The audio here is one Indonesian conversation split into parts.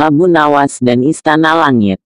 Abu Nawas dan Istana Langit.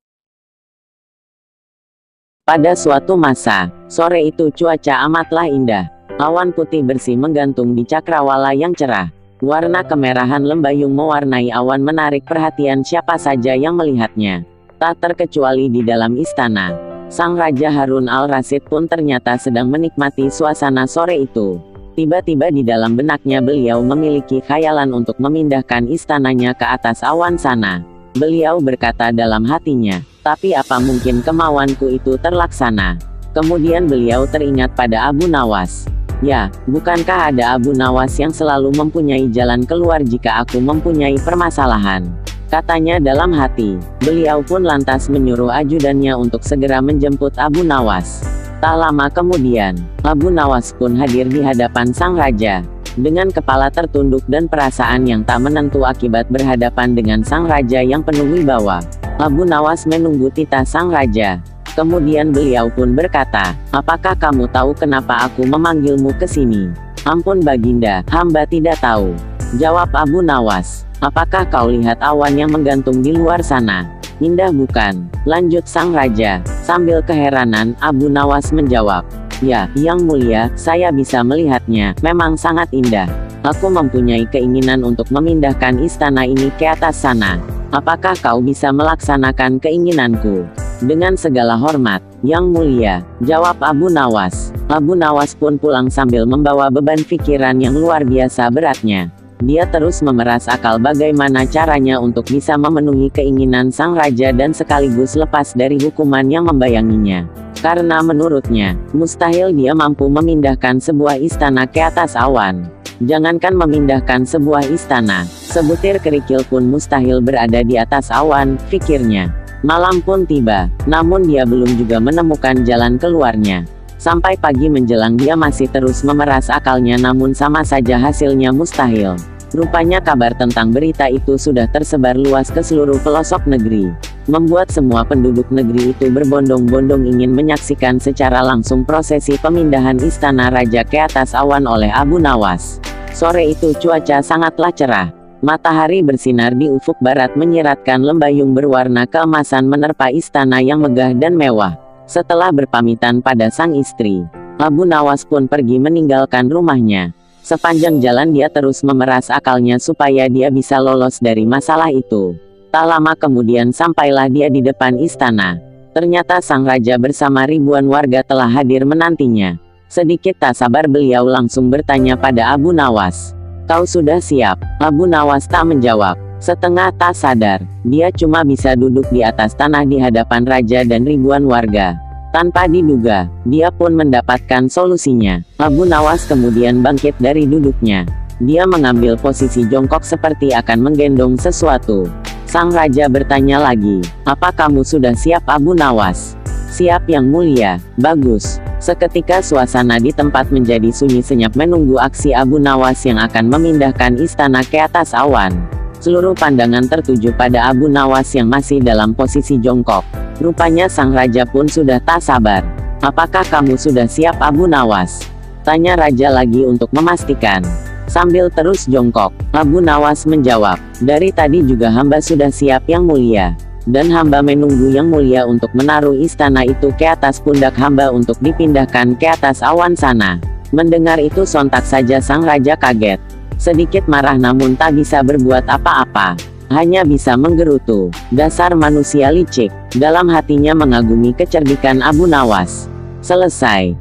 Pada suatu masa, sore itu cuaca amatlah indah. Awan putih bersih menggantung di cakrawala yang cerah. Warna kemerahan lembayung mewarnai awan menarik perhatian siapa saja yang melihatnya. Tak terkecuali di dalam istana. Sang Raja Harun al-Rasyid pun ternyata sedang menikmati suasana sore itu. Tiba-tiba di dalam benaknya beliau memiliki khayalan untuk memindahkan istananya ke atas awan sana. Beliau berkata dalam hatinya, tapi apa mungkin kemauanku itu terlaksana? Kemudian beliau teringat pada Abu Nawas. Ya, bukankah ada Abu Nawas yang selalu mempunyai jalan keluar jika aku mempunyai permasalahan? Katanya dalam hati. Beliau pun lantas menyuruh ajudannya untuk segera menjemput Abu Nawas. Tak lama kemudian, Abu Nawas pun hadir di hadapan sang raja. Dengan kepala tertunduk dan perasaan yang tak menentu akibat berhadapan dengan sang raja yang penuh wibawa, Abu Nawas menunggu titah sang raja. Kemudian beliau pun berkata, apakah kamu tahu kenapa aku memanggilmu ke sini? Ampun Baginda, hamba tidak tahu. Jawab Abu Nawas. Apakah kau lihat awan yang menggantung di luar sana? Indah bukan? Lanjut sang raja. Sambil keheranan, Abu Nawas menjawab, ya, yang mulia, saya bisa melihatnya, memang sangat indah. Aku mempunyai keinginan untuk memindahkan istana ini ke atas sana. Apakah kau bisa melaksanakan keinginanku? Dengan segala hormat, yang mulia, jawab Abu Nawas. Abu Nawas pun pulang sambil membawa beban pikiran yang luar biasa beratnya. Dia terus memeras akal bagaimana caranya untuk bisa memenuhi keinginan sang raja dan sekaligus lepas dari hukuman yang membayanginya. Karena menurutnya, mustahil dia mampu memindahkan sebuah istana ke atas awan. Jangankan memindahkan sebuah istana, sebutir kerikil pun mustahil berada di atas awan, pikirnya. Malam pun tiba, namun dia belum juga menemukan jalan keluarnya. Sampai pagi menjelang dia masih terus memeras akalnya namun sama saja hasilnya mustahil. Rupanya kabar tentang berita itu sudah tersebar luas ke seluruh pelosok negeri. Membuat semua penduduk negeri itu berbondong-bondong ingin menyaksikan secara langsung prosesi pemindahan istana raja ke atas awan oleh Abu Nawas. Sore itu cuaca sangatlah cerah. Matahari bersinar di ufuk barat menyiratkan lembayung berwarna keemasan menerpa istana yang megah dan mewah. Setelah berpamitan pada sang istri, Abu Nawas pun pergi meninggalkan rumahnya. Sepanjang jalan dia terus memeras akalnya supaya dia bisa lolos dari masalah itu. Tak lama kemudian sampailah dia di depan istana. Ternyata sang raja bersama ribuan warga telah hadir menantinya. Sedikit tak sabar beliau langsung bertanya pada Abu Nawas. Kau sudah siap? Abu Nawas tak menjawab. Setengah tak sadar, dia cuma bisa duduk di atas tanah di hadapan raja dan ribuan warga. Tanpa diduga, dia pun mendapatkan solusinya. Abu Nawas kemudian bangkit dari duduknya. Dia mengambil posisi jongkok seperti akan menggendong sesuatu. Sang raja bertanya lagi, apa kamu sudah siap Abu Nawas? Siap yang mulia, bagus. Seketika suasana di tempat menjadi sunyi senyap menunggu aksi Abu Nawas yang akan memindahkan istana ke atas awan. Seluruh pandangan tertuju pada Abu Nawas yang masih dalam posisi jongkok. Rupanya sang raja pun sudah tak sabar. Apakah kamu sudah siap Abu Nawas? Tanya raja lagi untuk memastikan. Sambil terus jongkok, Abu Nawas menjawab, dari tadi juga hamba sudah siap yang mulia. Dan hamba menunggu yang mulia untuk menaruh istana itu ke atas pundak hamba untuk dipindahkan ke atas awan sana. Mendengar itu sontak saja sang raja kaget. Sedikit marah namun tak bisa berbuat apa-apa. Hanya bisa menggerutu. Dasar manusia licik. Dalam hatinya mengagumi kecerdikan Abu Nawas. Selesai.